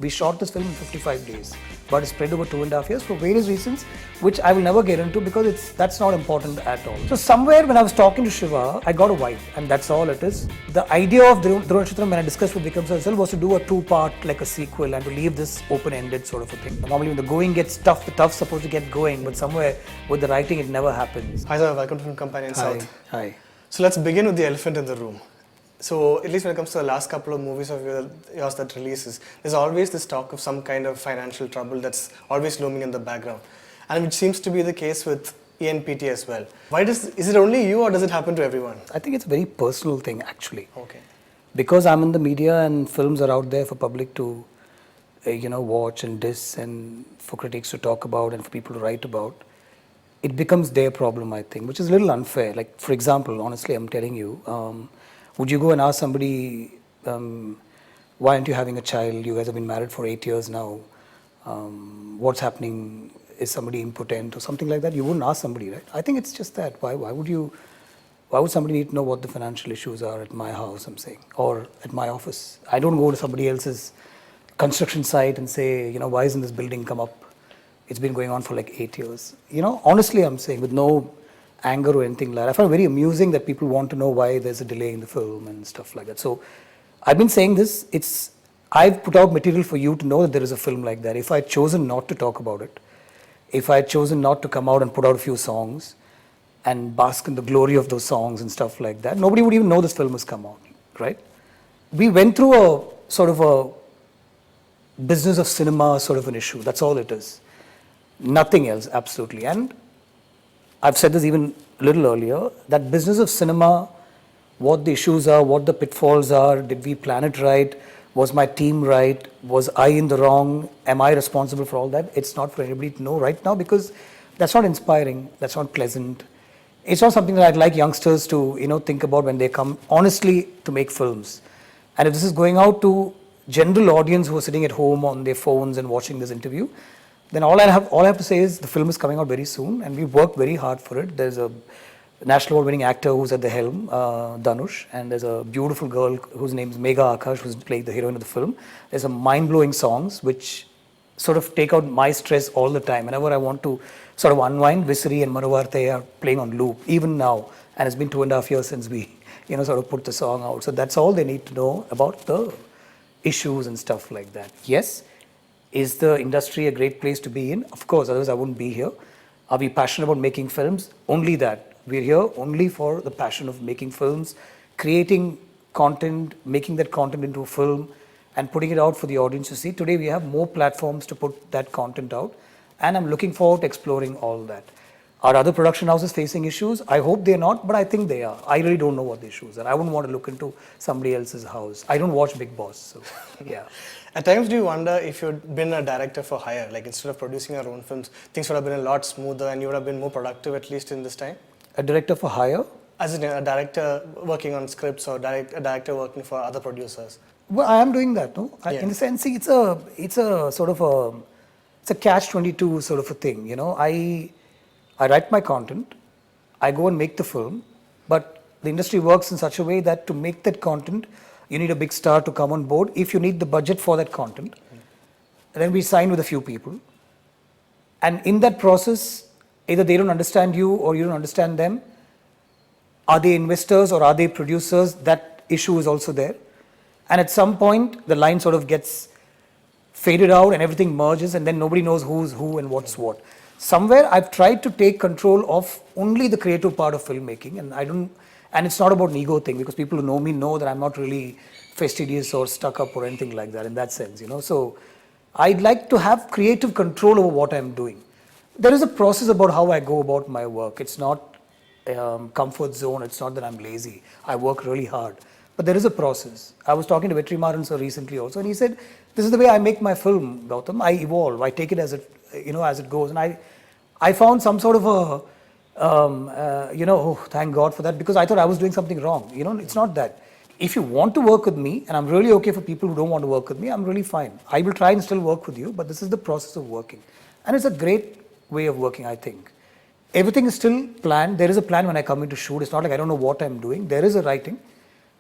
We shot this film in 55 days, but it's spread over 2.5 years for various reasons, which I will never get into because that's not important at all. So somewhere when I was talking to Shiva, I got a vibe, and that's all it is. The idea of Dhuruvanatchathiram, when I discussed with Vikram sir, was to do a 2-part, like a sequel, and to leave this open-ended sort of a thing. Normally when the going gets tough, the tough's supposed to get going, but somewhere with the writing it never happens. Hi sir, welcome to Film Companion South. Hi. So let's begin with the elephant in the room. So at least when it comes to the last couple of movies of yours that releases, there's always this talk of some kind of financial trouble that's always looming in the background, and which seems to be the case with ENPT as well. Is it only you, or does it happen to everyone? I think it's a very personal thing actually. Okay. Because I'm in the media and films are out there for public to watch and diss, and for critics to talk about and for people to write about, it becomes their problem, I think, which is a little unfair. Like, for example, honestly, I'm telling you, would you go and ask somebody, why aren't you having a child? You guys have been married for 8 years now. What's happening? Is somebody impotent or something like that? You wouldn't ask somebody, right? I think it's just that. Why would somebody need to know what the financial issues are at my house, I'm saying, or at my office? I don't go to somebody else's construction site and say, why isn't this building come up? It's been going on for like 8 years. Honestly, I'm saying, with no anger or anything like that. I find it very amusing that people want to know why there's a delay in the film and stuff like that. So I've been saying this, I've put out material for you to know that there is a film like that. If I had chosen not to talk about it, if I had chosen not to come out and put out a few songs and bask in the glory of those songs and stuff like that, nobody would even know this film has come out, right? We went through a sort of a business of cinema sort of an issue. That's all it is. Nothing else, absolutely. And I've said this even a little earlier, that business of cinema, what the issues are, what the pitfalls are, did we plan it right, was my team right, was I in the wrong, am I responsible for all that? It's not for anybody to know right now because that's not inspiring, that's not pleasant. It's not something that I'd like youngsters to think about when they come honestly to make films. And if this is going out to general audience who are sitting at home on their phones and watching this interview, then all I have to say is the film is coming out very soon, and we've worked very hard for it. There's a national award-winning actor who's at the helm, Dhanush, and there's a beautiful girl whose name is Megha Akash, who's playing the heroine of the film. There's some mind-blowing songs which sort of take out my stress all the time. Whenever I want to sort of unwind, Visari and Manuvarte are playing on loop, even now. And it's been 2.5 years since we, sort of put the song out. So that's all they need to know about the issues and stuff like that. Yes. Is the industry a great place to be in? Of course, otherwise I wouldn't be here. Are we passionate about making films? Only that. We're here only for the passion of making films, creating content, making that content into a film, and putting it out for the audience to see. Today we have more platforms to put that content out, and I'm looking forward to exploring all that. Are other production houses facing issues? I hope they're not, but I think they are. I really don't know what the issues are. I wouldn't want to look into somebody else's house. I don't watch Big Boss, so yeah. At times, do you wonder if you'd been a director for hire, like instead of producing your own films, things would have been a lot smoother and you would have been more productive, at least in this time? A director for hire? As in a director working on scripts or a director working for other producers. Well, I am doing that, no? Yeah. In a sense, it's a sort of it's a catch-22 sort of a thing, I write my content, I go and make the film, but the industry works in such a way that to make that content, you need a big star to come on board. If you need the budget for that content, then we sign with a few people. And in that process, either they don't understand you or you don't understand them. Are they investors or are they producers? That issue is also there. And at some point, the line sort of gets faded out and everything merges, and then nobody knows who's who and what's what. Somewhere I've tried to take control of only the creative part of filmmaking, and it's not about an ego thing, because people who know me know that I'm not really fastidious or stuck up or anything like that in that sense, So I'd like to have creative control over what I'm doing. There is a process about how I go about my work. It's not comfort zone. It's not that I'm lazy. I work really hard. But there is a process. I was talking to Vetrimaran sir recently also, and he said, this is the way I make my film, Gautham. I evolve. I take it as it goes. And I found some sort of thank God for that, because I thought I was doing something wrong. It's not that. If you want to work with me, and I'm really okay for people who don't want to work with me, I'm really fine. I will try and still work with you, but this is the process of working. And it's a great way of working, I think. Everything is still planned. There is a plan when I come in to shoot. It's not like I don't know what I'm doing. There is a writing.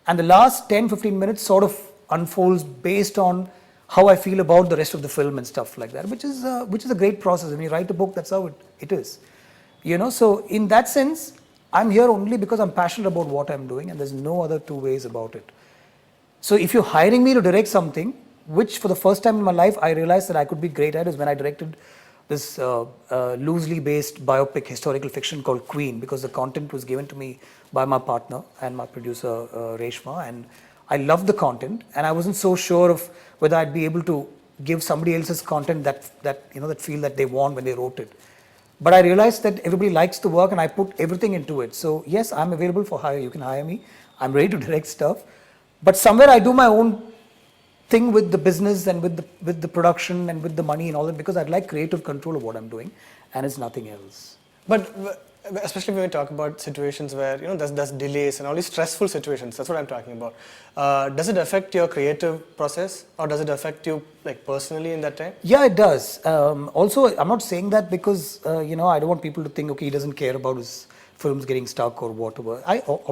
And the last 10-15 minutes sort of unfolds based on how I feel about the rest of the film and stuff like that, which is a great process. When you write a book, that's how it is. So in that sense, I'm here only because I'm passionate about what I'm doing, and there's no other two ways about it. So if you're hiring me to direct something, which for the first time in my life I realized that I could be great at, is when I directed this loosely based biopic historical fiction called Queen, because the content was given to me by my partner and my producer Reshma, and I loved the content, and I wasn't so sure of whether I'd be able to give somebody else's content that feel that they want when they wrote it. But I realized that everybody likes the work, and I put everything into it. So yes, I'm available for hire. You can hire me. I'm ready to direct stuff. But somewhere I do my own thing with the business and with the production and with the money and all that, because I'd like creative control of what I'm doing, and it's nothing else. But especially when we talk about situations where there's delays and all these stressful situations, that's what I'm talking about. Does it affect your creative process, or does it affect you like personally in that time? Yeah, it does. Also, I'm not saying that because I don't want people to think, okay, he doesn't care about his films getting stuck or whatever.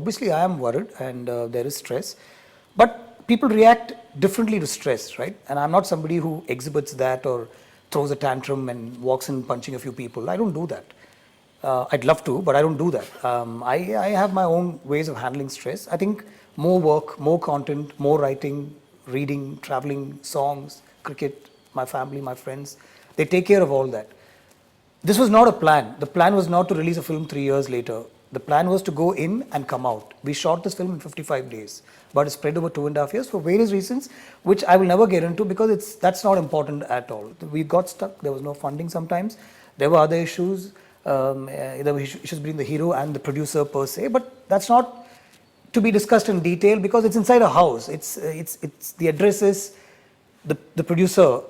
Obviously I am worried, and there is stress, but people react differently to stress, right? And I'm not somebody who exhibits that or throws a tantrum and walks in punching a few people. I don't do that. I'd love to, but I don't do that. I have my own ways of handling stress. I think more work, more content, more writing, reading, traveling, songs, cricket, my family, my friends, they take care of all that. This was not a plan. The plan was not to release a film 3 years later. The plan was to go in and come out. We shot this film in 55 days, but it's spread over 2.5 years for various reasons, which I will never get into because that's not important at all. We got stuck. There was no funding sometimes. There were other issues. There were issues between the hero and the producer per se, but that's not to be discussed in detail because it's inside a house. It's the addresses, the producer,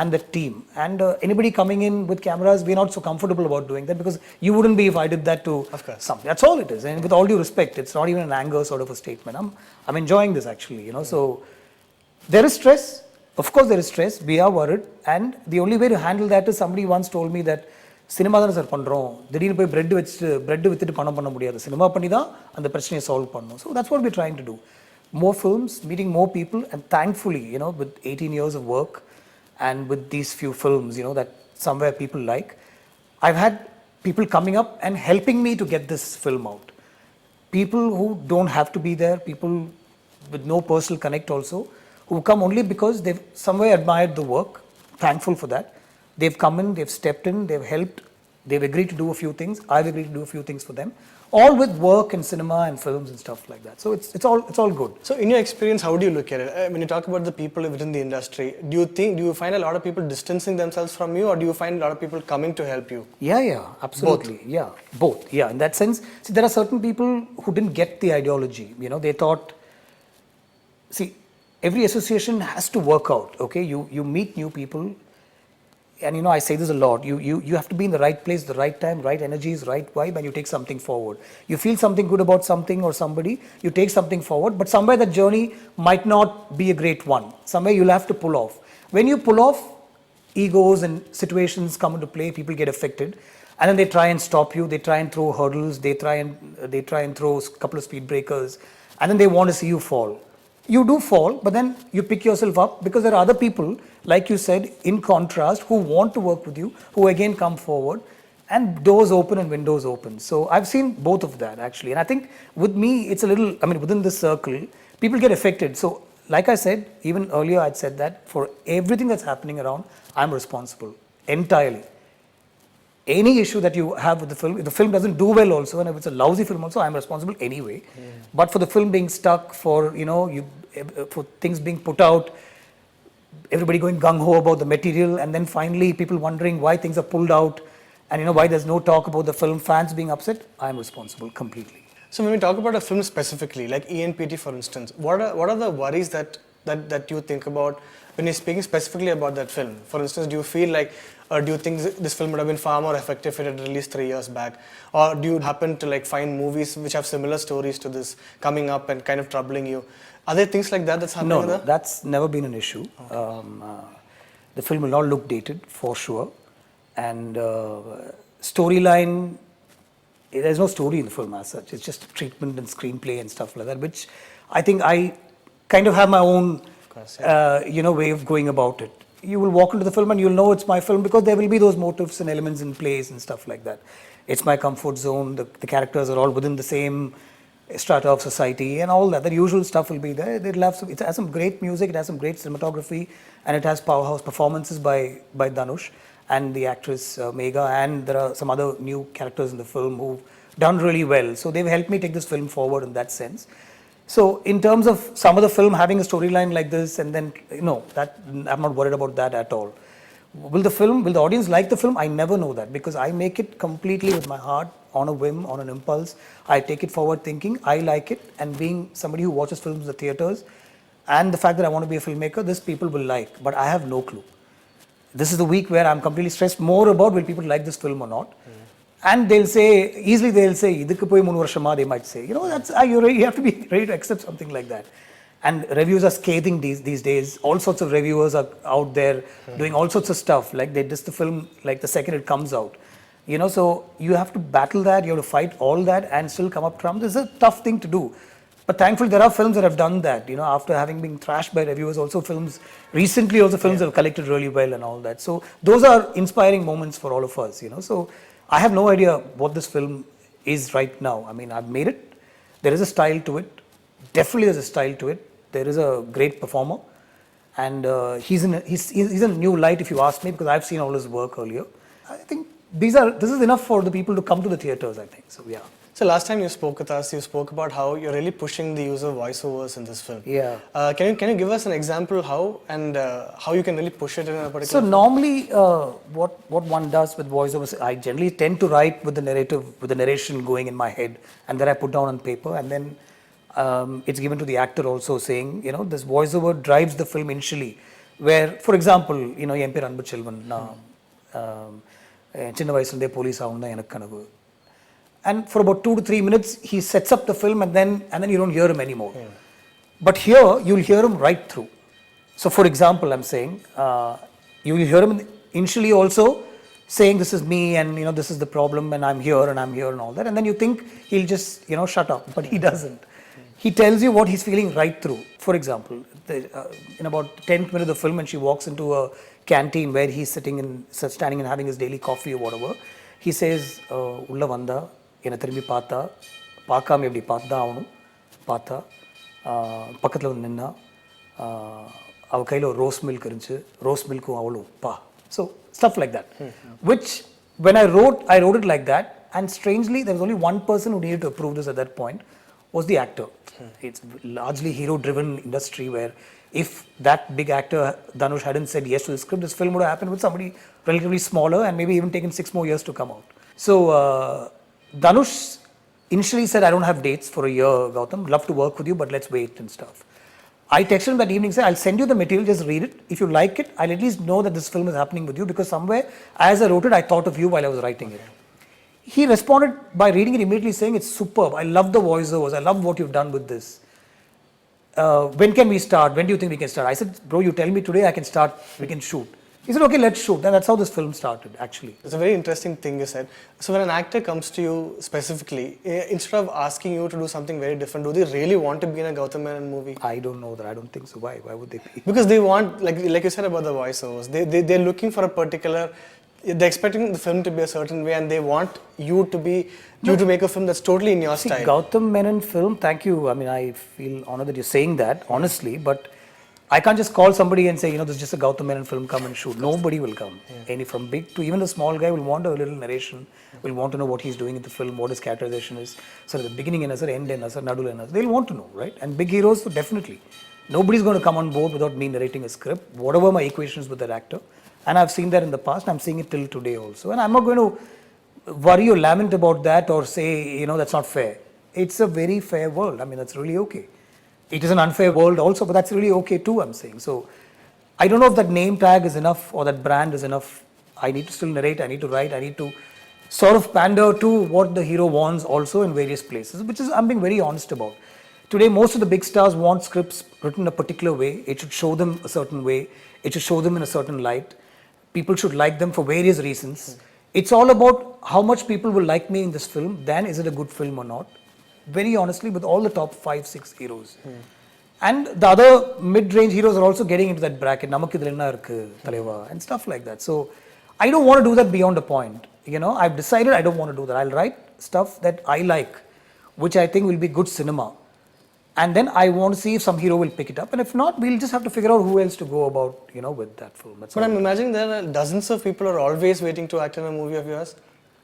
and the team, and anybody coming in with cameras. We're not so comfortable about doing that because you wouldn't be if I did that to something. That's all it is. And with all due respect, it's not even an anger sort of a statement. I'm enjoying this actually. So there is stress. Of course, there is stress. We are worried, and the only way to handle that is somebody once told me that. Cinema தானே sir பண்ணுறோம் திடீர்னு போய் bread விற்றுட்டு பணம் பண்ண முடியாது cinema பண்ணி தான் அந்த பிரச்சனையை சால்வ் பண்ணணும் so that's what we trying to do more films, meeting more people, and thankfully with 18 years of work and with these few films that somewhere people like, I've had people coming up and helping me to get this film out. People who don't have to be there, people with no personal connect also, who come only because they've somewhere admired the work, thankful for that. They've come in, they've stepped in, they've helped, they've agreed to do a few things, I've agreed to do a few things for them, all with work and cinema and films and stuff like that. So it's all good. So in your experience, how do you look at it? When you talk about the people within the industry, do you find a lot of people distancing themselves from you, or do you find a lot of people coming to help you? Yeah, absolutely. Both. Yeah, in that sense, see, there are certain people who didn't get the ideology. They thought, see, every association has to work out, okay? You meet new people. And I say this a lot, you have to be in the right place, the right time, right energies, right vibe, and you take something forward. You feel something good about something or somebody, you take something forward, but somewhere that journey might not be a great one. Somewhere you'll have to pull off. When you pull off, egos and situations come into play, people get affected, and then they try and stop you, they try and throw hurdles, they try and throw a couple of speed breakers, and then they want to see you fall. You do fall, but then you pick yourself up because there are other people, like you said, in contrast, who want to work with you, who again come forward, and doors open and windows open. So I've seen both of that actually, and I think with me, it's a little, within this circle, people get affected. So like I said, even earlier I'd said that for everything that's happening around, I'm responsible entirely. Any issue that you have with the film, if the film doesn't do well also, and if it's a lousy film also, I'm responsible anyway. But for the film being stuck, for for things being put out, everybody going gung-ho about the material, and then finally people wondering why things are pulled out, and why there's no talk about the film, fans being upset, I'm responsible completely. So when we talk about a film specifically, like ENPT for instance, what are the worries that you think about when you're speaking specifically about that film? For instance, do you feel like, or do you think this film would have been far more effective if it had released 3 years back? Or do you happen to find movies which have similar stories to this coming up and kind of troubling you? Are there things like that's happening? No, that's never been an issue. Okay. The film will not look dated, for sure. And storyline, there's no story in the film as such. It's just treatment and screenplay and stuff like that, which I think I kind of have my own course. Yeah. Way of going about it. You will walk into the film and you'll know it's my film because there will be those motifs and elements in place and stuff like that. It's my comfort zone. The characters are all within the same strata of society and all that. The usual stuff will be there. It has some great music. It has some great cinematography, and it has powerhouse performances by Dhanush and the actress Megha, and there are some other new characters in the film who've done really well. So they've helped me take this film forward in that sense. So in terms of some of the film having a storyline like this, and then that I'm not worried about that at all. Will the audience like the film? I never know that because I make it completely with my heart, on a whim, on an impulse. I take it forward thinking I like it, and being somebody who watches films in the theaters, and the fact that I want to be a filmmaker, this people will like. But I have no clue. This is the week where I'm completely stressed more about will people like this film or not. And they'll say, idukku poi 3 varshama, they might say. You have to be ready to accept something like that. And reviews are scathing these days. All sorts of reviewers are out there doing all sorts of stuff. Like they diss the film like the second it comes out. So you have to battle that, you have to fight all that and still come up trump. This is a tough thing to do. But thankfully there are films that have done that, after having been thrashed by reviewers, recently films have collected really well and all that. So those are inspiring moments for all of us, So I have no idea what this film is right now. I mean, I've made it. There is a style to it. Definitely there's a style to it. There is a great performer. And he's in a new light if you ask me, because I've seen all his work earlier. I think this is enough for the people to come to the theaters, I think. So yeah. So last time you spoke with us, you spoke about how you're really pushing the use of voiceovers in this film. Yeah. Can you give us an example how and how you can really push it in a particular So film? normally what one does with voiceovers, I generally tend to write with the narration going in my head, and then I put down on paper, and then it's given to the actor also saying, this voiceover drives the film initially. Where, for example, MP Ranbu Chelvan, Chinna Vayasundhe police avunda enak kanavu. And for about 2 to 3 minutes, he sets up the film, and then you don't hear him anymore. Yeah. But here, you'll hear him right through. So, for example, I'm saying, you will hear him initially also saying, this is me, and this is the problem, and I'm here, and all that. And then you think he'll just, shut up, but he doesn't. He tells you what he's feeling right through. For example, in about 10th minute of the film, when she walks into a canteen where he's standing and having his daily coffee or whatever, he says, Ulla vanda, என்னை திரும்பி பார்த்தா, பார்க்காம எப்படி பார்த்தா அவனும் பார்த்தா, பக்கத்தில் வந்து நின்னா, அவள் கையில் ஒரு ரோஸ் மில்க் இருந்துச்சு, ரோஸ் மில்க்கும் அவளும் பா. So stuff like that, which when I wrote it like that, and strangely there was only one person who needed to approve this at that point, was the actor. It's largely hero-driven industry where if that big actor Dhanush hadn't said yes to the script, this film would have happened with somebody relatively smaller and maybe even taken 6 more years to come out. So Dhanush initially said, I don't have dates for a year, Gautham, love to work with you, but let's wait and stuff. I texted him that evening, said, I'll send you the material, just read it. If you like it, I'll at least know that this film is happening with you, because somewhere, as I wrote it, I thought of you while I was writing it. He responded by reading it immediately, saying, it's superb, I love the voiceovers, I love what you've done with this. When can we start? When do you think we can start? I said, bro, you tell me today, I can start, we can shoot. He said, okay, let's shoot. And that's how this film started, actually. It's a very interesting thing you said. So when an actor comes to you specifically, instead of asking you to do something very different, do they really want to be in a Gautham Menon movie? I don't know that. I don't think so. Why? Why would they be? Because they want, like you said about the voiceovers, they're looking for a particular, they're expecting the film to be a certain way, and they want you to make a film that's totally in your style. Gautham Menon film, thank you. I mean, I feel honored that you're saying that, honestly, but I can't just call somebody and say, this is just a Gautham Menon film, come and shoot. Nobody will come. Any from big to even the small guy will want a little narration, will want to know what he's doing in the film, what his characterization is. So at the beginning and end and nadul and they'll want to know, right? And big heroes, so definitely. Nobody's going to come on board without me narrating a script, whatever my equations with that actor. And I've seen that in the past, and I'm seeing it till today also. And I'm not going to worry or lament about that or say, that's not fair. It's a very fair world. I mean, that's really okay. It is an unfair world also, but that's really okay too, I'm saying. So I don't know if that name tag is enough or that brand is enough. I need to still narrate, I need to write, I need to sort of pander to what the hero wants also in various places, which is I'm being very honest about. Today, most of the big stars want scripts written a particular way. It should show them a certain way. It should show them in a certain light. People should like them for various reasons. It's all about how much people will like me in this film, then is it a good film or not. Very honestly, with all the top 5-6 heroes. And the other mid-range heroes are also getting into that bracket, Namakku idhula enna irukku Thalaiva, and stuff like that. So I don't want to do that beyond a point. I've decided I don't want to do that. I'll write stuff that I like, which I think will be good cinema. And then I want to see if some hero will pick it up. And if not, we'll just have to figure out who else to go about, with that film. That's But all. I'm imagining there are dozens of people are always waiting to act in a movie of yours.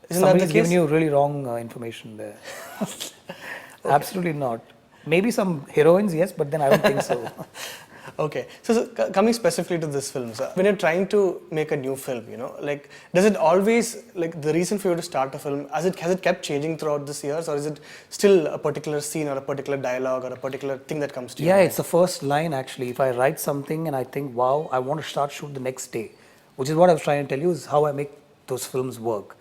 Isn't that Somebody's the case? giving you really wrong information there. Absolutely not. Maybe some heroines, yes, but then I don't think so. Okay, so coming specifically to this film, sir, when you're trying to make a new film, like, does it always, like, the reason for you to start a film, has it kept changing throughout this years, or is it still a particular scene or a particular dialogue or a particular thing that comes to you? Yeah, it's the first line actually. If I write something and I think, wow, I want to start shoot the next day, which is what I was trying to tell you, is how I make those films work.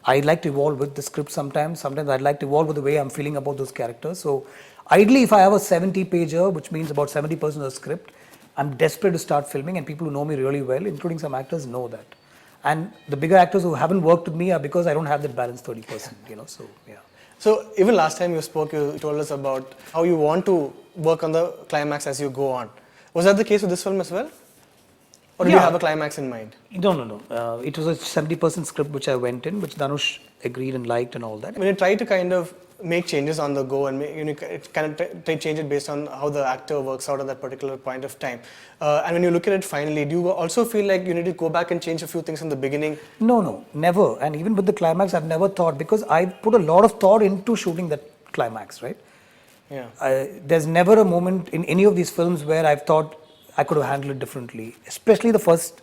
I like to evolve with the script sometimes. Sometimes I'd like to evolve with the way I'm feeling about those characters. So ideally, if I have a 70-pager, which means about 70% of the script, I'm desperate to start filming, and people who know me really well, including some actors, know that. And the bigger actors who haven't worked with me are because I don't have that balance 30%, so yeah. So even last time you spoke, you told us about how you want to work on the climax as you go on. Was that the case with this film as well? Or did you have a climax in mind? No. It was a 70% script which I went in, which Dhanush agreed and liked and all that. When you try to kind of make changes on the go and kind of change it based on how the actor works out at that particular point of time, and when you look at it finally, do you also feel like you need to go back and change a few things in the beginning? No, never. And even with the climax, I've never thought, because I put a lot of thought into shooting that climax, right? Yeah. There's never a moment in any of these films where I've thought I could have handled it differently, especially the first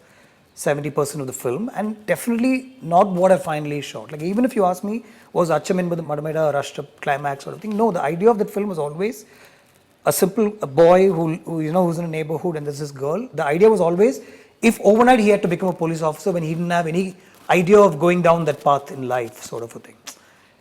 70% of the film, and definitely not what I finally shot. Like, even if you ask me, was Achamin with the Madameda rushed up climax sort of thing? No, the idea of that film was always a boy who's in a neighborhood and there's this girl. The idea was always, if overnight he had to become a police officer when he didn't have any idea of going down that path in life, sort of a thing.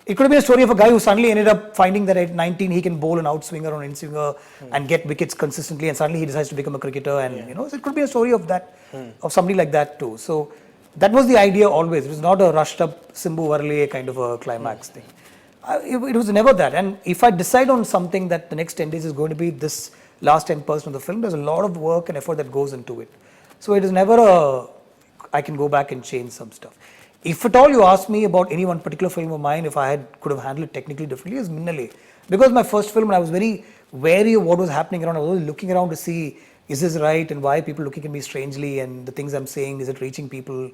It could have been a story of a guy who suddenly ended up finding that at 19 he can bowl an outswinger or an in-swinger and get wickets consistently, and suddenly he decides to become a cricketer, and so it could be a story of that, of somebody like that too. So that was the idea always. It was not a rushed up Simbu Varale kind of a climax thing. It was never that. And if I decide on something that the next 10 days is going to be this last 10% of the film, there's a lot of work and effort that goes into it. So it is never I can go back and change some stuff. If at all you ask me about any one particular film of mine, if I could have handled it technically differently, is Minnale. Because my first film, and I was very wary of what was happening around. I was always looking around to see, is this right, and why are people looking at me strangely, and the things I'm saying, is it reaching people?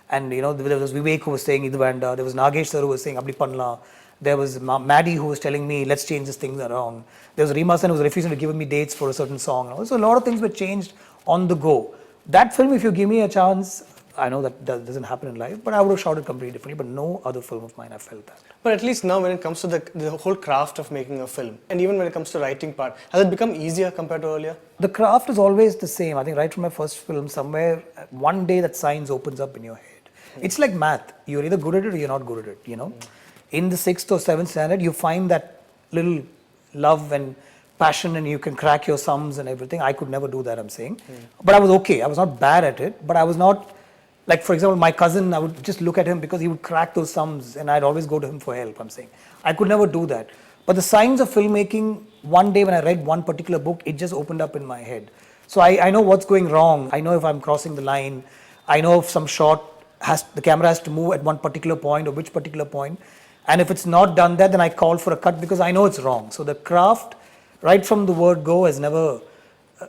And there was Vivek who was saying Idu Vanda, there was Nagesh sir who was saying Abdi Panla, there was Maddie who was telling me, let's change this thing around. There was Rima Sen who was refusing to give me dates for a certain song. So a lot of things were changed on the go. That film, if you give me a chance, I know that doesn't happen in life, but I would have shot it completely differently, but no other film of mine I felt that. But at least now when it comes to the whole craft of making a film, and even when it comes to writing part, has it become easier compared to earlier? The craft is always the same. I think right from my first film, somewhere, one day that science opens up in your head. It's like math. You're either good at it or you're not good at it, In the 6th or 7th standard, you find that little love and passion, and you can crack your sums and everything. I could never do that, I'm saying. But I was okay. I was not bad at it, but I was not, like, for example, my cousin, I would just look at him because he would crack those sums and I'd always go to him for help, I'm saying. I could never do that. But the science of filmmaking, one day when I read one particular book, it just opened up in my head. So I know what's going wrong. I know if I'm crossing the line. I know if some shot the camera has to move at one particular point or which particular point. And if it's not done that, then I call for a cut because I know it's wrong. So the craft, right from the word go, has never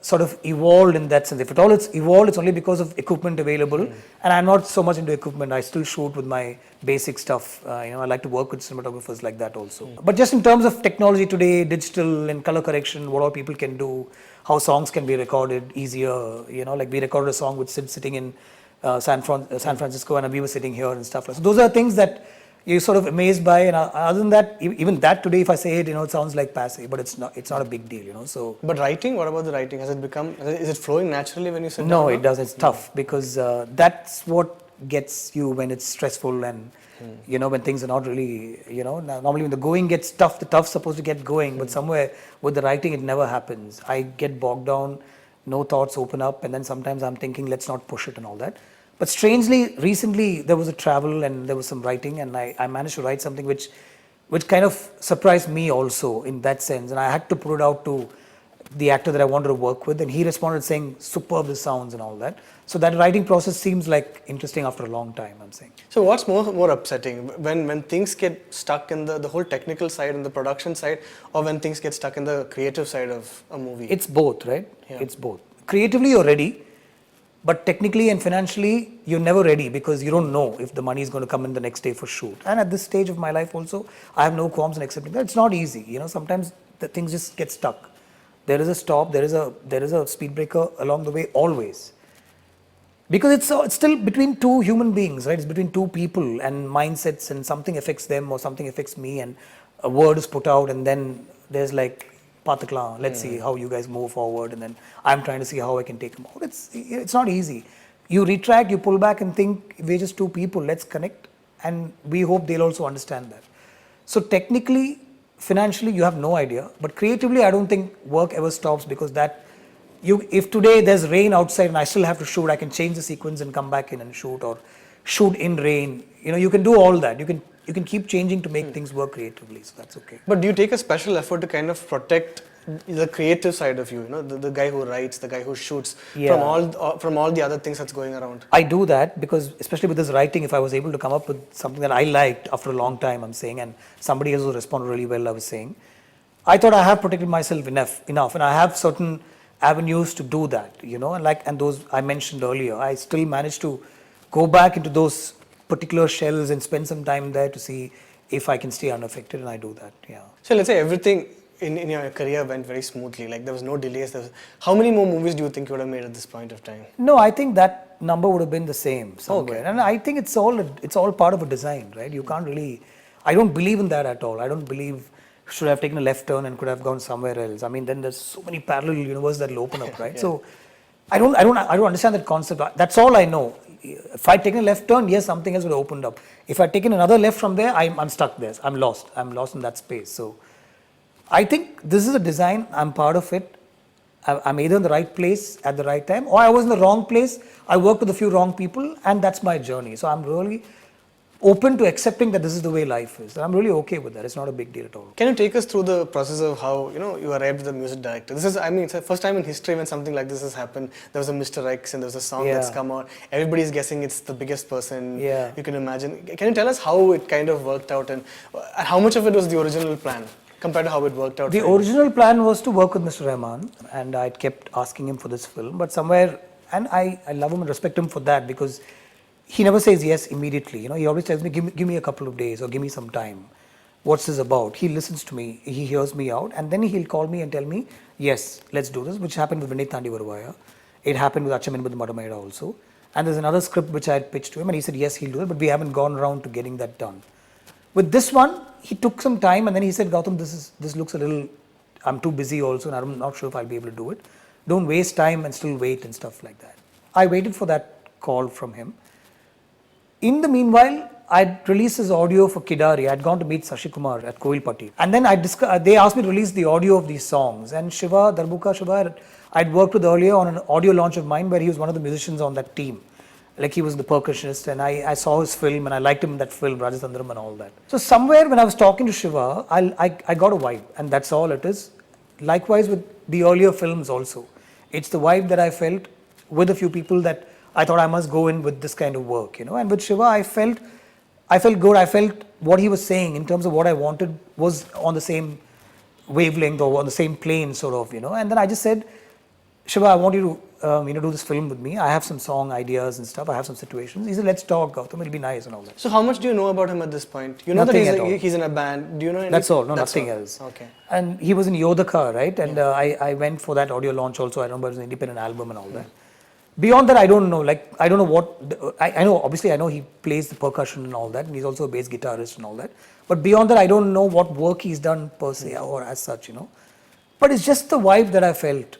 sort of evolved in that sense. If at all it's evolved, it's only because of equipment available. And I'm not so much into equipment. I still shoot with my basic stuff. I like to work with cinematographers like that also. But just in terms of technology today, digital and color correction, what all people can do, how songs can be recorded easier. Like we recorded a song with Sid sitting in San Francisco, and we were sitting here and stuff like that. So those are things that you're sort of amazed by, and other than that, even that today, if I say it, it sounds like passe, but it's not a big deal, So. But writing, what about the writing? Is it flowing naturally when you sit down? No, it does. It's tough because that's what gets you when it's stressful and when things are not really, normally when the going gets tough, the tough's supposed to get going, but somewhere with the writing, it never happens. I get bogged down, no thoughts open up, and then sometimes I'm thinking, let's not push it and all that. But strangely, recently there was a travel and there was some writing, and I managed to write something which kind of surprised me also in that sense, and I had to put it out to the actor that I wanted to work with, and he responded saying, superb the sounds and all that. So that writing process seems like interesting after a long time, I'm saying. So what's more upsetting, when things get stuck in the whole technical side and the production side, or when things get stuck in the creative side of a movie? It's both, right? Yeah. It's both. Creatively, you're ready, but technically and financially, you're never ready because you don't know if the money is going to come in the next day for shoot. And at this stage of my life also, I have no qualms in accepting that. It's not easy. You know, sometimes the things just get stuck. There is a stop, there is a speed breaker along the way always. Because it's still between two human beings, right? It's between two people and mindsets, and something affects them or something affects me, and a word is put out, and then there's like, Patakla, let's see how you guys move forward, and then I'm trying to see how I can take them out. It's not easy. You retract, you pull back and think, we're just two people, let's connect, and we hope they'll also understand that. So technically, financially, you have no idea, but creatively, I don't think work ever stops, because that, if today there's rain outside and I still have to shoot, I can change the sequence and come back in and shoot, or shoot in rain. You know, you can do all that. You can keep changing to make things work creatively, so that's okay. But do you take a special effort to kind of protect the creative side of you? You know, the guy who writes, the guy who shoots, from all the other things that's going around. I do that because, especially with this writing, if I was able to come up with something that I liked after a long time, I'm saying, and somebody else who responded really well, I was saying, I thought I have protected myself enough, and I have certain avenues to do that, you know, and those I mentioned earlier, I still managed to go back into those particular shells and spend some time there to see if I can stay unaffected, and I do that, yeah. So let's say everything in your career went very smoothly, like there was no delays. How many more movies do you think you would have made at this point of time? No, I think that number would have been the same somewhere. Okay. And I think it's all part of a design, right? You can't really, I don't believe in that at all. I don't believe should have taken a left turn and could have gone somewhere else. I mean, then there's so many parallel universes that will open up, right? Yeah. So I don't understand that concept. That's all I know. If I'd taken a left turn, yes, something else would have opened up. If I'd taken another left from there, I'm stuck there. I'm lost in that space. So I think this is a design. I'm part of it. I'm either in the right place at the right time, or I was in the wrong place. I worked with a few wrong people, and that's my journey. So I'm really open to accepting that this is the way life is. I'm really okay with that. It's not a big deal at all. Can you take us through the process of how you arrived at the music director? This is, I mean, it's the first time in history when something like this has happened. There was a Mr. X and there was a song that's come out. Everybody's guessing it's the biggest person you can imagine. Can you tell us how it kind of worked out, and how much of it was the original plan compared to how it worked out? The original plan was to work with Mr. Rahman, and I kept asking him for this film, but somewhere, and I love him and respect him for that, because he never says yes immediately. You know, he always tells me, give me a couple of days or give me some time. What's this about? He listens to me, he hears me out, and then he'll call me and tell me, yes, let's do this, which happened with Vinay Thandi Varuvaya. It happened with Achamin with Madamaida also. And there's another script which I had pitched to him, and he said, yes, he'll do it, but we haven't gone around to getting that done. With this one, he took some time, and then he said, Gautham, this looks a little, I'm too busy also, and I'm not sure if I'll be able to do it. Don't waste time and still wait and stuff like that. I waited for that call from him. In the meanwhile, I'd released his audio for Kidari. I'd gone to meet Sashi Kumar at Kovilpatti. And then they asked me to release the audio of these songs. And Shiva, I'd worked with earlier on an audio launch of mine where he was one of the musicians on that team. Like he was the percussionist, and I saw his film and I liked him in that film, Rajasthandram and all that. So somewhere when I was talking to Shiva, I got a vibe, and that's all it is. Likewise with the earlier films also. It's the vibe that I felt with a few people that I thought I must go in with this kind of work, And with Shiva, I felt good. I felt what he was saying in terms of what I wanted was on the same wavelength or on the same plane, sort of, And then I just said, Shiva, I want you to, do this film with me. I have some song ideas and stuff. I have some situations. He said, let's talk, Gautham. It'll be nice and all that. So how much do you know about him at this point? You know Nothing that he's in a band. Do you know anything? That's all. No, That's nothing all. else. Okay. And he was in Yodaka, right? And I went for that audio launch also. I remember it was an independent album and all that. Beyond that, I don't know. I don't know what. I know, obviously, I know he plays the percussion and all that, and he's also a bass guitarist and all that. But beyond that, I don't know what work he's done per se or as such, But it's just the vibe that I felt.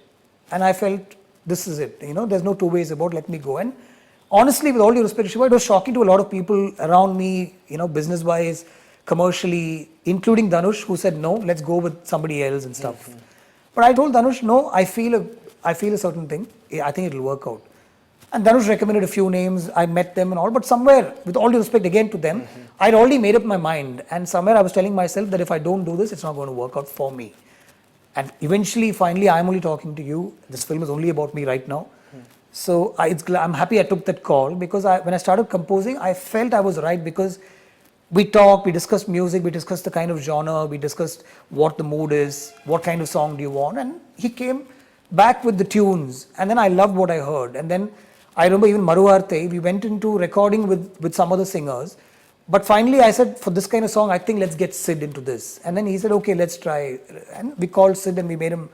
And I felt, this is it. There's no two ways about, let me go. And honestly, with all due respect to Shiva, it was shocking to a lot of people around me, business-wise, commercially, including Dhanush, who said, no, let's go with somebody else and stuff. But I told Dhanush, no, I feel a certain thing. I think it'll work out. And Dhanush recommended a few names. I met them and all. But somewhere, with all due respect again to them, I'd already made up my mind. And somewhere I was telling myself that if I don't do this, it's not going to work out for me. And eventually, finally, I'm only talking to you. This film is only about me right now. So I'm happy I took that call, because when I started composing, I felt I was right, because we talked, we discussed music, we discussed the kind of genre, we discussed what the mood is, what kind of song do you want, and he came back with the tunes, and then I loved what I heard. And then I remember even Maruarte, we went into recording with some other singers, but finally I said, for this kind of song, I think let's get Sid into this. And then he said, okay, let's try. And we called Sid and we made him,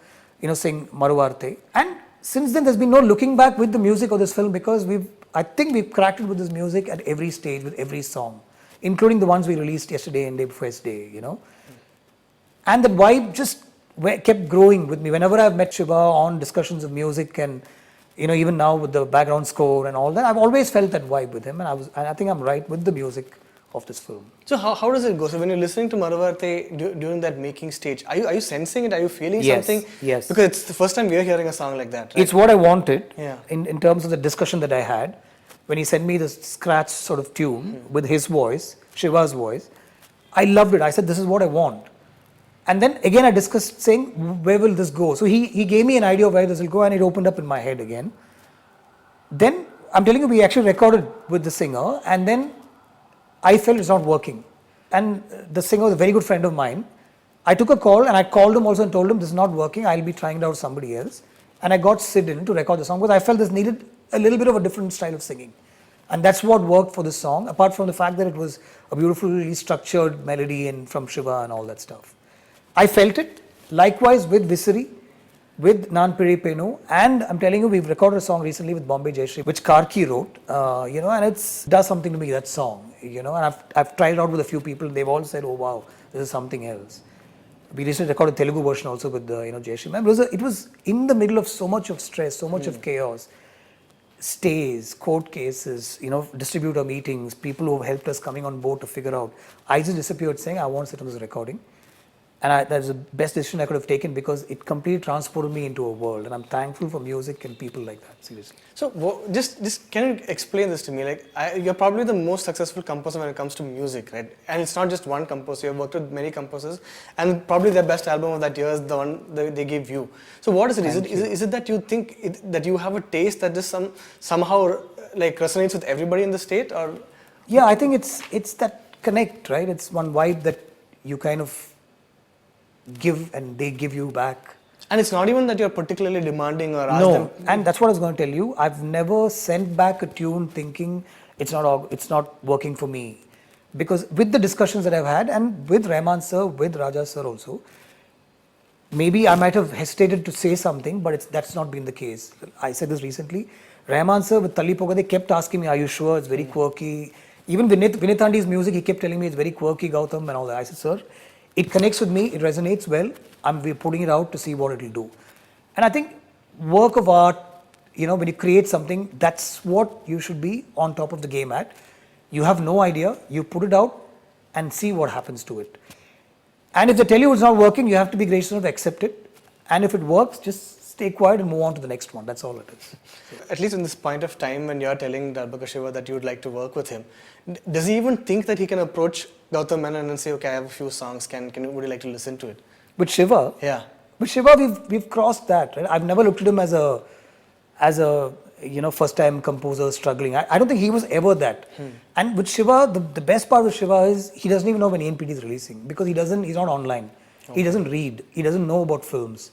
sing Maruarte. And since then, there's been no looking back with the music of this film, because I think we've cracked it with this music at every stage, with every song, including the ones we released yesterday and day before yesterday, And that vibe just kept growing with me. Whenever I've met Shiva on discussions of music, and even now with the background score and all that, I've always felt that vibe with him, and I think I'm right with the music of this film. So how does it go? So when you're listening to Maruarte during that making stage, are you sensing it? Are you feeling something? Yes. Because it's the first time we're hearing a song like that, right? It's what I wanted. Yeah. In terms of the discussion that I had, when he sent me the scratch sort of tune with his voice, Shiva's voice, I loved it. I said, this is what I want. And then again I discussed saying, where will this go? So he gave me an idea of where this will go, and it opened up in my head again. Then I'm telling you, we actually recorded with the singer, and then I felt it's not working. And the singer was a very good friend of mine. I took a call, and I called him also and told him, this is not working, I'll be trying it out with somebody else. And I got Sid in to record the song, because I felt this needed a little bit of a different style of singing. And that's what worked for this song, apart from the fact that it was a beautifully structured melody and from Shiva and all that stuff. I felt it. Likewise with Visiri, with Nan Piri Penu, and I'm telling you, we've recorded a song recently with Bombay Jayashree, which Karki wrote, and it does something to me, that song, and I've tried it out with a few people, they've all said, oh wow, this is something else. We recently recorded a Telugu version also with Jayashree. It was in the middle of so much of stress, so much of chaos, stays, court cases, distributor meetings, people who have helped us coming on board to figure out. I just disappeared saying, I want to sit on this recording. And that's the best decision I could have taken, because it completely transported me into a world. And I'm thankful for music and people like that, seriously. So just can you explain this to me? Like, you're probably the most successful composer when it comes to music, right? And it's not just one composer. You've worked with many composers, and probably their best album of that year is the one they gave you. So what is it? Is it that you think that you have a taste that just somehow like resonates with everybody in the state, or? Yeah, I think it's that connect, right? It's one vibe that you kind of give and they give you back. And it's not even that you're particularly demanding or ask them. No, and that's what I was going to tell you. I've never sent back a tune thinking it's not working for me. Because with the discussions that I've had, and with Rahman sir, with Raja sir also, maybe I might have hesitated to say something, but that's not been the case. I said this recently. Rahman sir with Talli Poga, they kept asking me, are you sure? It's very quirky. Even Vinith Andy's music, he kept telling me it's very quirky, Gautham, and all that. I said, sir, it connects with me, it resonates well, we're putting it out to see what it'll do. And I think work of art, when you create something, that's what you should be on top of the game at. You have no idea, you put it out and see what happens to it. And if they tell you it's not working, you have to be gracious enough to accept it. And if it works, just stay quiet and move on to the next one. That's all it is. At least in this point of time when you're telling Darbhaka Shiva that you would like to work with him, does he even think that he can approach Gautham Menon and say, okay, I have a few songs, would you like to listen to it? With Shiva? Yeah. With Shiva, we've crossed that, right? I've never looked at him as a first time composer struggling. I don't think he was ever that. And with Shiva, the best part of Shiva is he doesn't even know when ENPT is releasing, because he's not online. Okay. He doesn't read. He doesn't know about films.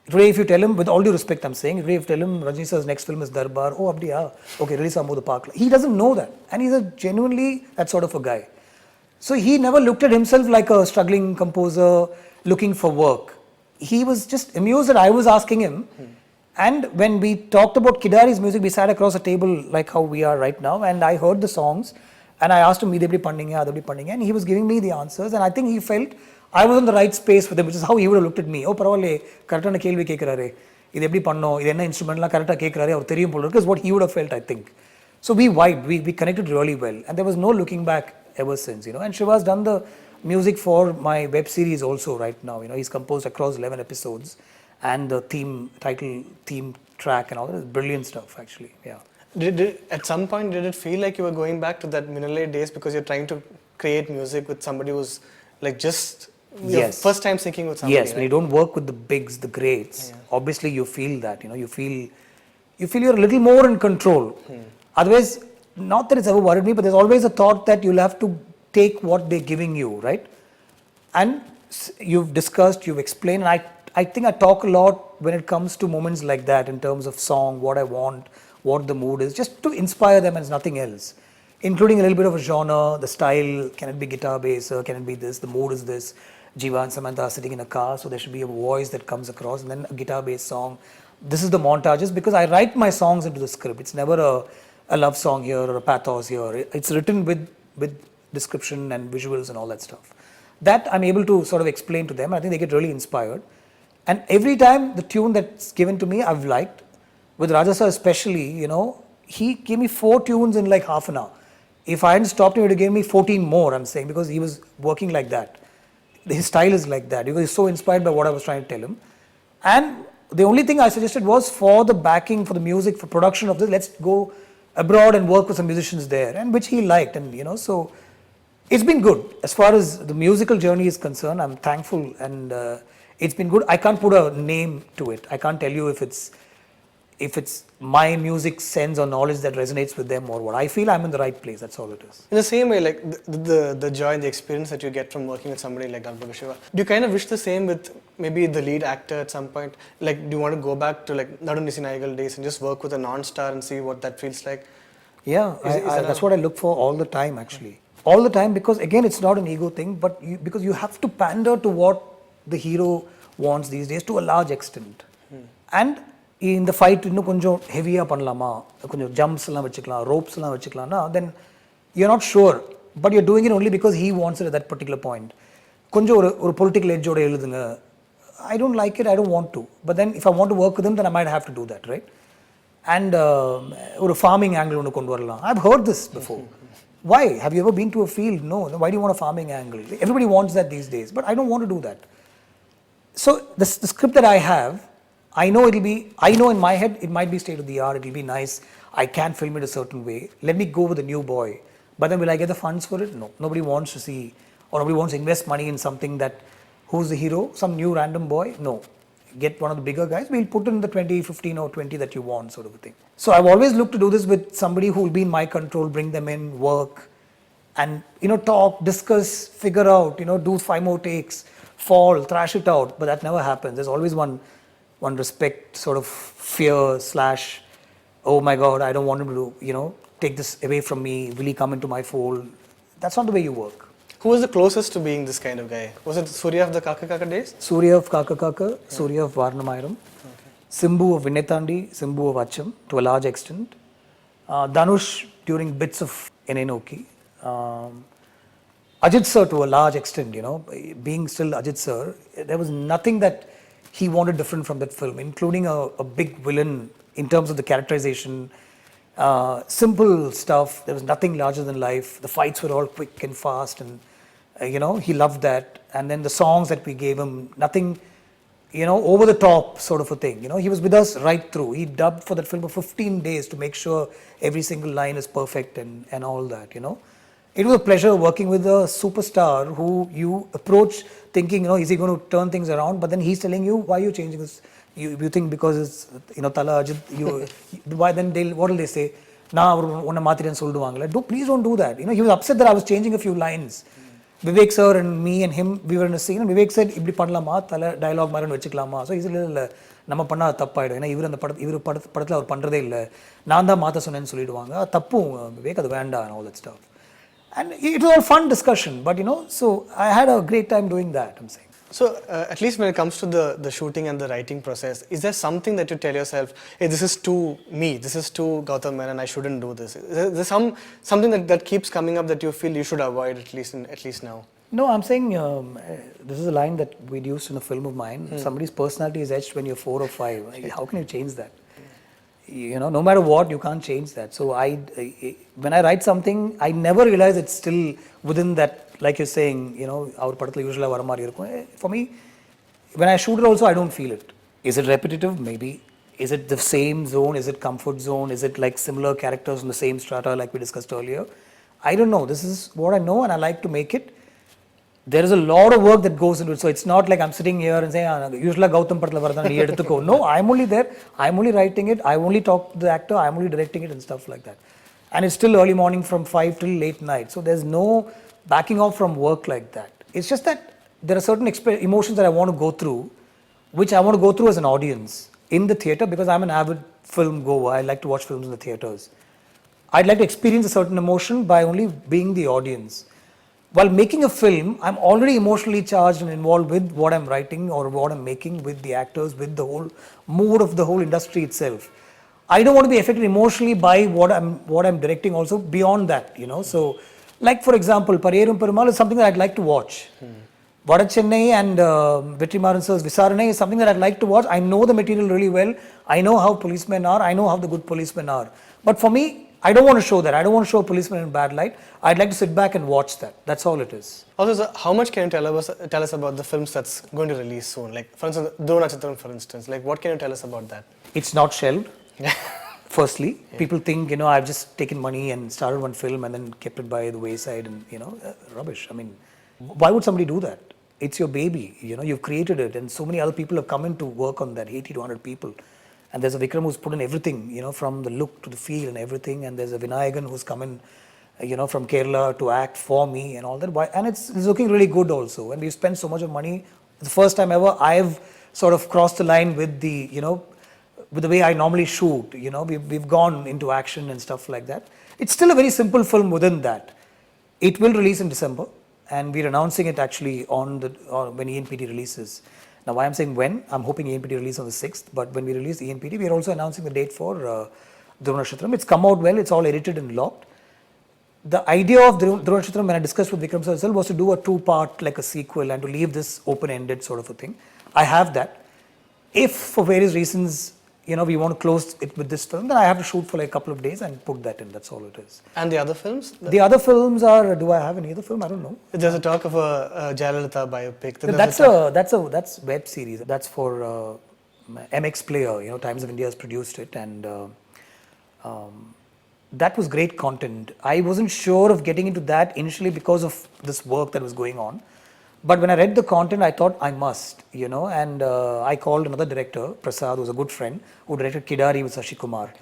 Today, if you tell him, with all due respect, I'm saying, if you tell him Rajni sir's next film is Darbar, oh, abdi, okay, release Ambu the Park. He doesn't know that. And he's genuinely that sort of a guy. So he never looked at himself like a struggling composer looking for work. He was just amused that I was asking him. And when we talked about Kidari's music, we sat across a table like how we are right now, and I heard the songs, and I asked him, Idebdi Pandinga, Adebdi Pandinga, and he was giving me the answers, and I think he felt I was in the right space with him, which is how he would have looked at me. Oh, paravalle, correct kelvi kekrare. Idebdi panno, idenna instrument la correct kekrare, or theriyum polu. Because what he would have felt, I think. So we vibed, we connected really well, and there was no looking back ever since, And Shiva's done the music for my web series also right now. He's composed across 11 episodes, and the title theme track and all that is brilliant stuff, actually. Yeah. At some point, did it feel like you were going back to that Minale days because you're trying to create music with somebody who's like just Your Yes. first time syncing with somebody. Yes, when you don't work with the bigs, the greats, obviously you feel that, you feel you're a little more in control. Otherwise, not that it's ever worried me, but there's always a thought that you'll have to take what they're giving you, right? And you've discussed, you've explained, and I think I talk a lot when it comes to moments like that in terms of song, what I want, what the mood is, just to inspire them as nothing else, including a little bit of a genre, the style, can it be guitar bass, or can it be this, the mood is this, Jiva and Samantha are sitting in a car, so there should be a voice that comes across, and then a guitar based song. This is the montages, because I write my songs into the script. It's never a love song here or a pathos here. It's written with description and visuals and all that stuff. That I'm able to sort of explain to them. I think they get really inspired. And every time the tune that's given to me, I've liked. With Raja sir especially, he gave me 4 tunes in like half an hour. If I hadn't stopped him, he would have given me 14 more, I'm saying, because he was working like that. His style is like that, because he's so inspired by what I was trying to tell him. And the only thing I suggested was, for the backing, for the music, for production of this, let's go abroad and work with some musicians there, and which he liked. And so it's been good. As far as the musical journey is concerned, I'm thankful, and it's been good. I can't put a name to it. I can't tell you if it's my music sense or knowledge that resonates with them, or what. I feel I'm in the right place, that's all it is. In the same way, like the joy and the experience that you get from working with somebody like Dr. Shiva, do you kind of wish the same with maybe the lead actor at some point? Like, do you want to go back to like Nadu Nisi Naigal days and just work with a non-star and see what that feels like? Yeah, that's what I look for all the time, actually. All the time, because again, it's not an ego thing, but because you have to pander to what the hero wants these days to a large extent. And in the fight, இன்னும் கொஞ்சம் ஹெவியா பண்ணலாமா, கொஞ்சம் jumps எல்லாம் வச்சுக்கலாம், ropes எல்லாம் வச்சுக்கலாம்னா, then you're not sure, but you're doing it only because he wants it at that particular point. கொஞ்சம் ஒரு political edge ஓட எழுதுங்க. I don't like it, I don't want to. But then if I want to work with him, then I might have to do that, right? And ஒரு farming angle ஒன்று கொண்டு வரலாம். I've heard this before. Why? Have you ever been to a field? No. Why do you want a farming angle? Everybody wants that these days, but I don't want to do that. So the script that I have, I know in my head it might be state of the art, it'll be nice, I can film it a certain way, let me go with a new boy. But then will I get the funds for it? No. Nobody wants to see, or nobody wants to invest money in something that, who's the hero? Some new random boy? No. Get one of the bigger guys, we'll put in the 20, 15 or 20 that you want, sort of a thing. So I've always looked to do this with somebody who will be in my control, bring them in, work, and talk, discuss, figure out, do 5 more takes, fall, thrash it out. But that never happens. There's always one respect, sort of fear / oh my God, I don't want him to take this away from me, will he come into my fold? That's not the way you work. Who was the closest to being this kind of guy? Was it Surya of the Kaka Kaka days? Surya of Kaka Kaka, Surya of Varnamayram, Simbu of Vinethandi, Simbu of Acham to a large extent, Dhanush during bits of Enai Noki, Ajit sir to a large extent, being still Ajit sir, there was nothing that he wanted different from that film, including a big villain in terms of the characterization, simple stuff. There was nothing larger than life. The fights were all quick and fast, and he loved that. And then the songs that we gave him, nothing, over the top sort of a thing. He was with us right through. He dubbed for that film for 15 days to make sure every single line is perfect and all that. It was a pleasure working with a superstar who you approach thinking, is he going to turn things around? But then he's telling you, why are you changing this? You think because it's, Tala Ajit, why then what will they say? Please don't do that. He was upset that I was changing a few lines. Vivek sir and me and him, we were in a scene, and Vivek said, "Ibdi pannalama, thala dialogue maran vechikalama." So he's a little, நம்ம பண்ணா தப்பாயிடும், ஏன்னா இவர் அந்த படத்தில் அவர் பண்ணுறதே இல்லை, நான் தான் மாற்ற சொன்னேன்னு சொல்லிடுவாங்க, தப்பும் விவேக், அது வேண்டாம், and all that stuff. And it was all fun discussion, but so I had a great time doing that, I'm saying. So at least when it comes to the shooting and the writing process, is there something that you tell yourself, hey, this is too me, this is too Gautham Menon, I shouldn't do this? Is there something that keeps coming up that you feel you should avoid, at least now? No, I'm saying this is a line that we'd used in a film of mine. Somebody's personality is etched when you're 4 or 5. How can you change that? No matter what, you can't change that. So when I write something, I never realize it's still within that, like you're saying, our padathil usually vara mari irukum. For me, when I shoot it also, I don't feel it. Is it repetitive? Maybe. Is it the same zone? Is it comfort zone? Is it like similar characters in the same strata like we discussed earlier? I don't know. This is what I know, and I like to make it. there is a lot of work that goes into it. So it's not like I'm sitting here and saying, usually Gautham Patla Vardhan, nee eduthuko. No, I'm only there. I'm only writing it. I only talk to the actor. I'm only directing it and stuff like that. And it's still early morning from 5 till late night. So there's no backing off from work like that. It's just that there are certain emotions that I want to go through, which I want to go through as an audience in the theatre, because I'm an avid film goer. I like to watch films in the theatres. I'd like to experience a certain emotion by only being the audience. While making a film, I'm already emotionally charged and involved with what I'm writing or what I'm making, with the actors, with the whole mood of the whole industry itself. I don't want to be affected emotionally by what I'm directing also beyond that, you know. So, like for example, Pariyerum Perumal is something that I'd like to watch. Vada Chennai and Vetrimaran Sir's Visaranai is something that I'd like to watch. I know the material really well. I know how policemen are. I know how the good policemen are. But for me, I don't want to show that. I don't want to show a policeman in bad light. I'd like to sit back and watch that. That's all it is. Also, sir, how much can you tell us about the films that's going to release soon? Like, for instance, Dhuruvanatchathiram, for instance. Like, what can you tell us about that? It's not shelved. Firstly, people think, you know, I've just taken money and started one film and then kept it by the wayside and, you know, rubbish. I mean, why would somebody do that? It's your baby, you know, you've created it, and so many other people have come in to work on that, 80 to 100 people. And there's a Vikram who's put in everything, you know, from the look to the feel and everything. And there's a Vinayagan who's come in, you know, from Kerala to act for me and all that. And it's looking really good also. And we've spent so much of money. It's the first time ever I've sort of crossed the line with the, you know, with the way I normally shoot. You know, we've gone into action and stuff like that. It's still a very simple film within that. It will release in December. And we're announcing it actually on when ENPT releases. Now, why I'm saying when, I'm hoping ENPT release on the 6th, but when we release ENPT, we're also announcing the date for Dhuruvanatchathiram. It's come out well, it's all edited and locked. The idea of Dhuruvanatchathiram, when I discussed with Vikram sir, was to do a 2-part, like a sequel, and to leave this open-ended sort of a thing. I have that. If for various reasons, you know, we want to close it with this film, then I have to shoot for like a couple of days and put that in. That's all it is. And the other films? The other films are, do I have any other film? I don't know. There's a talk of a Jayalalitha biopic. That's web series. That's for MX Player, you know, Times of India has produced it, and that was great content. I wasn't sure of getting into that initially because of this work that was going on. But when I read the content, I thought I must, you know, and I called another director, Prasad, who's a good friend, who directed Kidari with Sashi Kumar.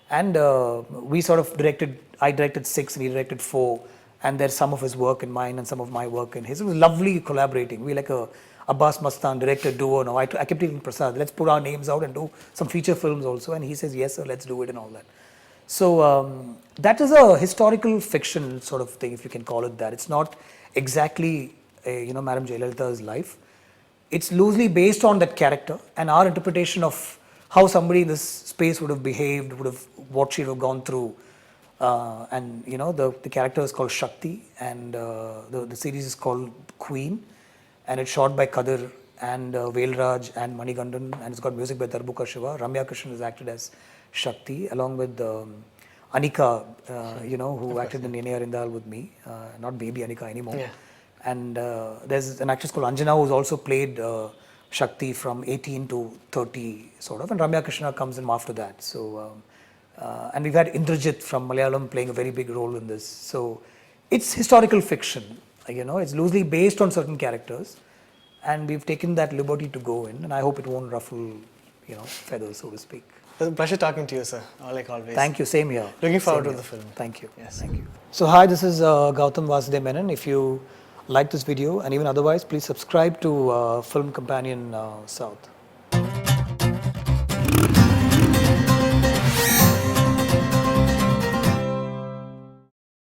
And we sort of I directed 6 and he directed 4. And there's some of his work in mine and some of my work in his. It was lovely collaborating. We like a Abbas Mastan director duo. Now I kept telling Prasad, let's put our names out and do some feature films also. And he says, yes, sir, let's do it and all that. So that is a historical fiction sort of thing, if you can call it that. It's not exactly you know, Madam Jayalalitha's life. It's loosely based on that character and our interpretation of how somebody in this space would have behaved, what she would have gone through. And you know, the character is called Shakti, and the series is called Queen, and it's shot by Kadir and Velraj and Manigandan, and it's got music by Darbuka Shiva. Ramya Krishnan has acted as Shakti, along with Anika, you know, who acted in Enai Arindal with me, not baby Anika anymore. Yeah. And there's an actress called Anjana who's also played Shakti from 18 to 30 sort of, and Ramya Krishna comes in after that. So, and we've had Indrajit from Malayalam playing a very big role in this. So it's historical fiction, you know, it's loosely based on certain characters, and we've taken that liberty to go in, and I hope it won't ruffle, you know, feathers, so to speak. It was a pleasure talking to you, sir, like always. Thank you, same here. Looking forward to the film. Thank you. Yes. Thank you. So hi, this is Gautham Vasudev Menon. If you like this video and even otherwise, please subscribe to Film Companion South.